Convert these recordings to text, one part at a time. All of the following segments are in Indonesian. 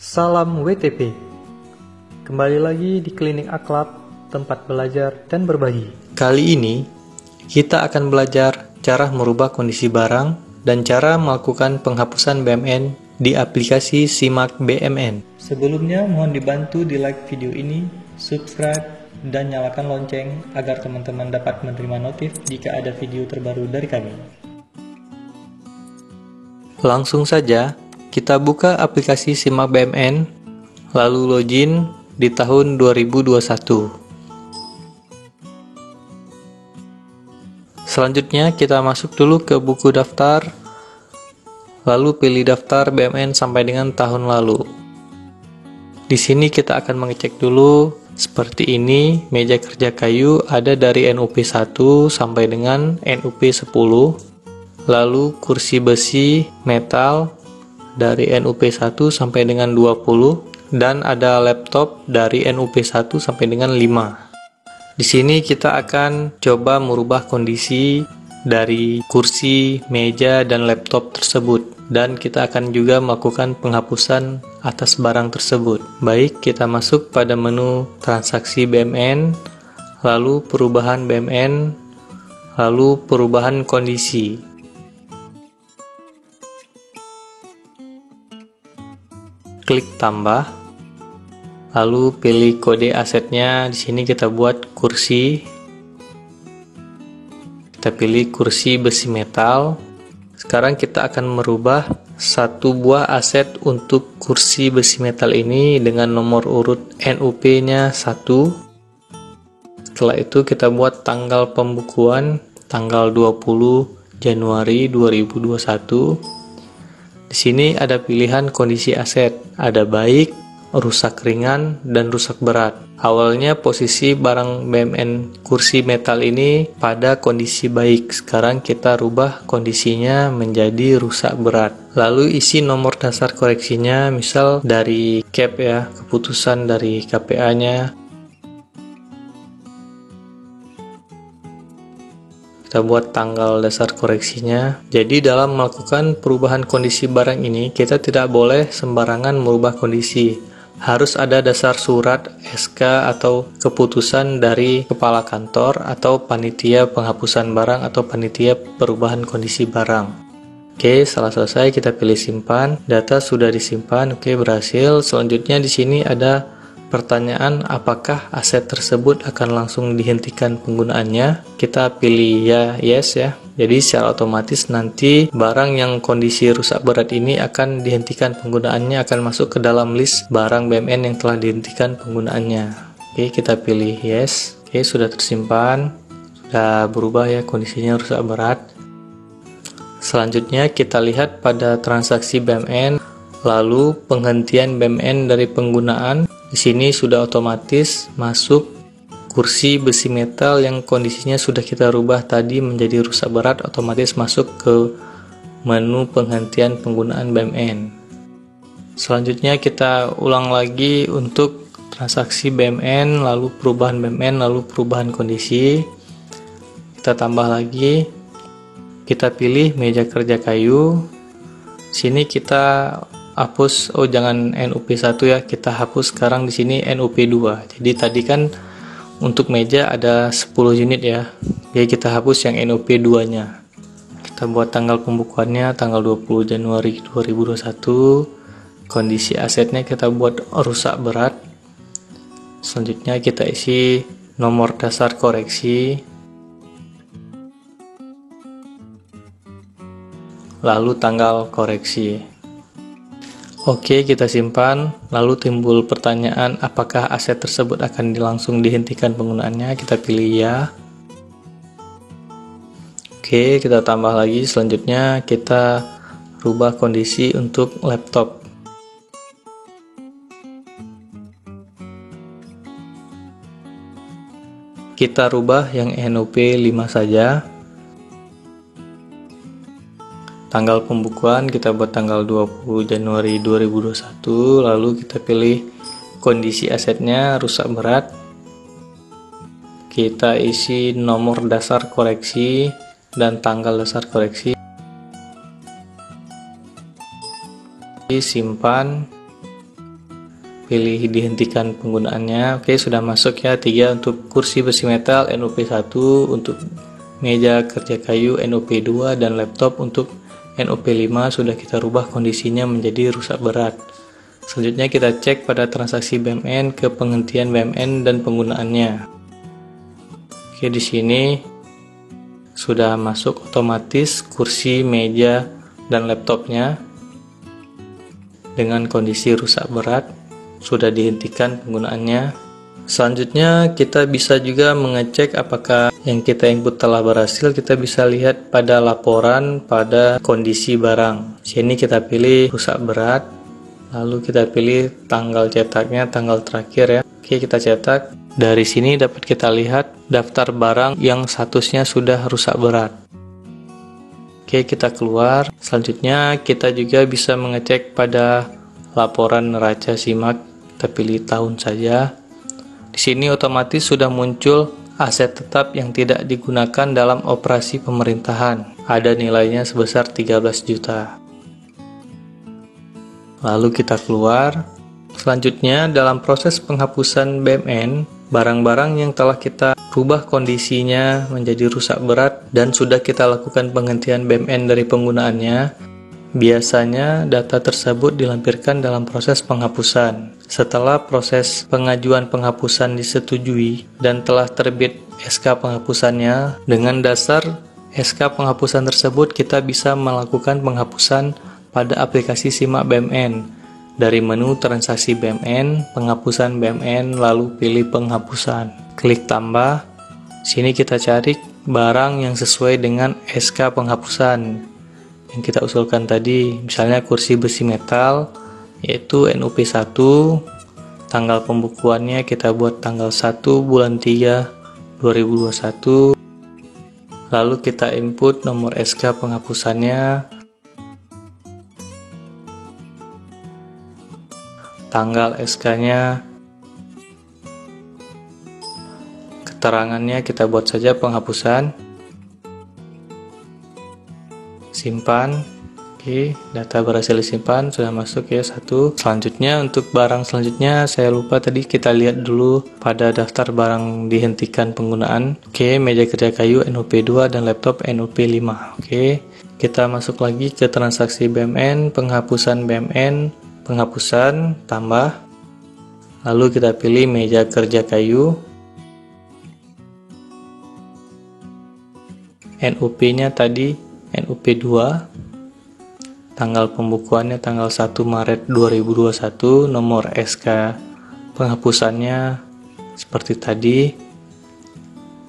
Salam WTP. Kembali lagi di Klinik Akhlak, tempat belajar dan berbagi. Kali ini kita akan belajar cara merubah kondisi barang dan cara melakukan penghapusan BMN di aplikasi Simak BMN. Sebelumnya mohon dibantu di like video ini, subscribe, dan nyalakan lonceng agar teman-teman dapat menerima notif jika ada video terbaru dari kami. Langsung saja kita buka aplikasi Simak BMN, lalu login di tahun 2021. Selanjutnya kita masuk dulu ke buku daftar, lalu pilih daftar BMN sampai dengan tahun lalu. Di sini kita akan mengecek dulu seperti ini, meja kerja kayu ada dari NUP 1 sampai dengan NUP 10, lalu kursi besi metal dari NUP 1 sampai dengan 20, dan ada laptop dari NUP 1 sampai dengan 5. Di sini kita akan coba merubah kondisi dari kursi, meja, dan laptop tersebut, dan kita akan juga melakukan penghapusan atas barang tersebut. Baik, kita masuk pada menu transaksi BMN, lalu perubahan BMN, lalu perubahan kondisi. Klik tambah, lalu pilih kode asetnya. Di sini kita buat kursi, kita pilih kursi besi metal. Sekarang kita akan merubah satu buah aset untuk kursi besi metal ini dengan nomor urut NUP-nya 1. Setelah itu kita buat tanggal pembukuan tanggal 20 Januari 2021. Di sini ada pilihan kondisi aset, ada baik, rusak ringan, dan rusak berat. Awalnya posisi barang BMN kursi metal ini pada kondisi baik. Sekarang kita rubah kondisinya menjadi rusak berat. Lalu isi nomor dasar koreksinya, misal dari CAP ya, keputusan dari KPA-nya. Kita buat tanggal dasar koreksinya. Jadi dalam melakukan perubahan kondisi barang ini, kita tidak boleh sembarangan merubah kondisi. Harus ada dasar surat, SK, atau keputusan dari kepala kantor atau panitia penghapusan barang atau panitia perubahan kondisi barang. Oke, setelah selesai kita pilih simpan. Data sudah disimpan. Oke, berhasil. Selanjutnya di sini ada pertanyaan, apakah aset tersebut akan langsung dihentikan penggunaannya? Kita pilih ya, yes ya. Jadi secara otomatis nanti barang yang kondisi rusak berat ini akan dihentikan penggunaannya, akan masuk ke dalam list barang BMN yang telah dihentikan penggunaannya. Oke, kita pilih yes. Oke, sudah tersimpan. Sudah berubah ya, kondisinya rusak berat. Selanjutnya kita lihat pada transaksi BMN, lalu penghentian BMN dari penggunaan. Di sini sudah otomatis masuk kursi besi metal yang kondisinya sudah kita rubah tadi menjadi rusak berat, otomatis masuk ke menu penghentian penggunaan BMN. Selanjutnya kita ulang lagi untuk transaksi BMN, lalu perubahan BMN, lalu perubahan kondisi. Kita tambah lagi, kita pilih meja kerja kayu. Sini kita hapus, jangan NUP 1 ya, kita hapus sekarang di sini NUP 2. Jadi tadi kan untuk meja ada 10 unit ya, jadi kita hapus yang NUP 2 nya. Kita buat tanggal pembukuannya tanggal 20 Januari 2021. Kondisi asetnya kita buat rusak berat. Selanjutnya kita isi nomor dasar koreksi, lalu tanggal koreksi. Oke, kita simpan. Lalu timbul pertanyaan, apakah aset tersebut akan langsung dihentikan penggunaannya? Kita pilih ya. Oke, kita tambah lagi. Selanjutnya kita rubah kondisi untuk laptop. Kita rubah yang NUP 5 saja. Tanggal pembukuan kita buat tanggal 20 Januari 2021, lalu kita pilih kondisi asetnya rusak berat. Kita isi nomor dasar koreksi dan tanggal dasar koreksi. Simpan. pilih dihentikan penggunaannya. Oke, sudah masuk ya. 3 untuk kursi besi metal NOP1, untuk meja kerja kayu NOP2, dan laptop untuk NOP5 sudah kita rubah kondisinya menjadi rusak berat. Selanjutnya kita cek pada transaksi BMN ke penghentian BMN dan penggunaannya. Oke, di sini sudah masuk otomatis kursi, meja, dan laptopnya dengan kondisi rusak berat, sudah dihentikan penggunaannya. Selanjutnya kita bisa juga mengecek apakah yang kita input telah berhasil. Kita bisa lihat pada laporan pada kondisi barang. Sini kita pilih rusak berat, lalu kita pilih tanggal cetaknya, tanggal terakhir ya. Oke, kita cetak. Dari sini dapat kita lihat daftar barang yang statusnya sudah rusak berat. Oke, kita keluar. Selanjutnya kita juga bisa mengecek pada laporan neraca simak. Kita pilih tahun saja. Di sini otomatis sudah muncul aset tetap yang tidak digunakan dalam operasi pemerintahan. Ada nilainya sebesar 13 juta. Lalu kita keluar. Selanjutnya dalam proses penghapusan BMN, barang-barang yang telah kita rubah kondisinya menjadi rusak berat dan sudah kita lakukan penghentian BMN dari penggunaannya, biasanya data tersebut dilampirkan dalam proses penghapusan. Setelah proses pengajuan penghapusan disetujui dan telah terbit SK penghapusannya, dengan dasar SK penghapusan tersebut kita bisa melakukan penghapusan pada aplikasi Simak BMN. Dari menu transaksi BMN, penghapusan BMN, lalu pilih penghapusan. Klik tambah. Sini kita cari barang yang sesuai dengan SK penghapusan yang kita usulkan tadi, misalnya kursi besi metal, yaitu NOP1, tanggal pembukuannya kita buat tanggal 1 bulan 3 2021, lalu kita input nomor SK penghapusannya, tanggal SK-nya, keterangannya kita buat saja penghapusan, simpan. Oke, data berhasil disimpan, sudah masuk ya 1. Selanjutnya untuk barang selanjutnya saya lupa tadi, kita lihat dulu pada daftar barang dihentikan penggunaan. Oke, meja kerja kayu NOP2 dan laptop NOP5. Oke, kita masuk lagi ke transaksi BMN, penghapusan BMN, penghapusan, tambah. Lalu kita pilih meja kerja kayu. NOP-nya tadi NOP2. Tanggal pembukuannya tanggal 1 Maret 2021, nomor SK penghapusannya seperti tadi,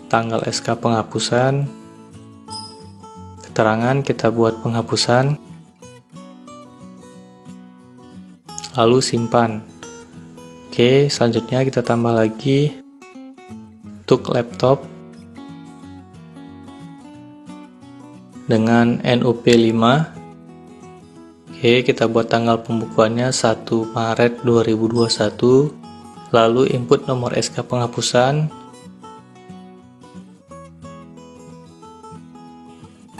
tanggal SK penghapusan, keterangan kita buat penghapusan, lalu simpan. Oke, selanjutnya kita tambah lagi untuk laptop dengan NOP5. Oke, kita buat tanggal pembukuannya 1 Maret 2021, lalu input nomor SK penghapusan,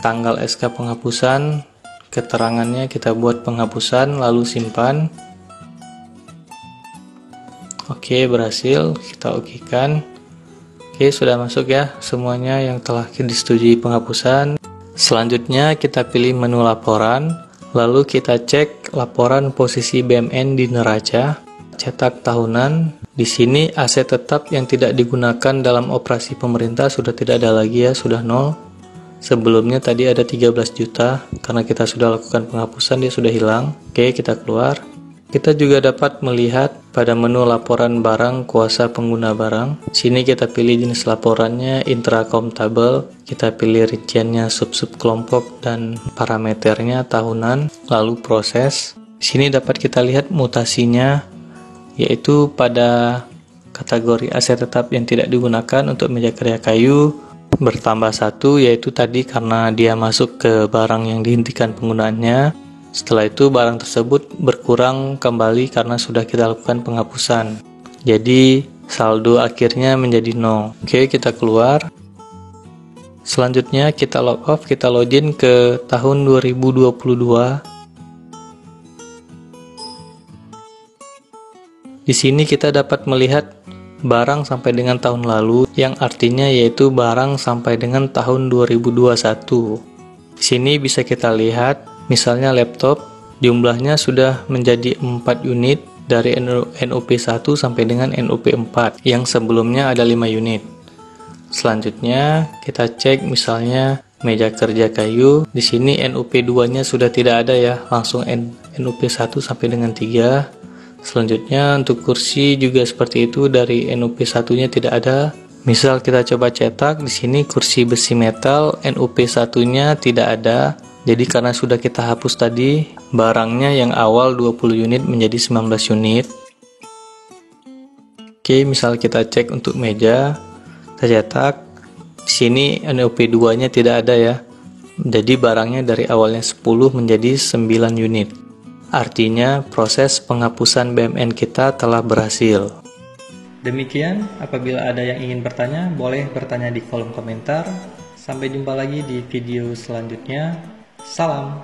tanggal SK penghapusan, keterangannya kita buat penghapusan, lalu simpan. Oke, berhasil, kita okekan. Oke, sudah masuk ya semuanya yang telah disetujui penghapusan. Selanjutnya kita pilih menu laporan. Lalu kita cek laporan posisi BMN di neraca, cetak tahunan. Di sini aset tetap yang tidak digunakan dalam operasi pemerintah sudah tidak ada lagi ya, sudah 0. Sebelumnya tadi ada 13 juta, karena kita sudah lakukan penghapusan dia sudah hilang. Oke, kita keluar. Kita juga dapat melihat pada menu laporan barang kuasa pengguna barang. Sini kita pilih jenis laporannya intra-akuntabel, kita pilih rinciannya sub-sub kelompok dan parameternya tahunan, lalu proses. Sini dapat kita lihat mutasinya, yaitu pada kategori aset tetap yang tidak digunakan untuk meja kerja kayu bertambah 1, yaitu tadi karena dia masuk ke barang yang dihentikan penggunaannya. Setelah itu barang tersebut berkurang kembali karena sudah kita lakukan penghapusan. Jadi saldo akhirnya menjadi 0. Oke, kita keluar. Selanjutnya kita log off, kita login ke tahun 2022. Di Di sini kita dapat melihat barang sampai dengan tahun lalu, yang artinya yaitu barang sampai dengan tahun 2021. Di sini bisa kita lihat, misalnya laptop, jumlahnya sudah menjadi 4 unit dari NOP1 sampai dengan NOP4, yang sebelumnya ada 5 unit. Selanjutnya, kita cek misalnya meja kerja kayu. Di sini NOP2-nya sudah tidak ada ya, langsung NOP1 sampai dengan 3. Selanjutnya untuk kursi juga seperti itu, dari NOP1-nya tidak ada. Misal kita coba cetak, di sini kursi besi metal NOP1-nya tidak ada. Jadi karena sudah kita hapus tadi, barangnya yang awal 20 unit menjadi 19 unit. Oke, misal kita cek untuk meja, kita cetak. Di sini NOP2-nya tidak ada ya. Jadi barangnya dari awalnya 10 menjadi 9 unit. Artinya proses penghapusan BMN kita telah berhasil. Demikian, apabila ada yang ingin bertanya, boleh bertanya di kolom komentar. Sampai jumpa lagi di video selanjutnya. Salam.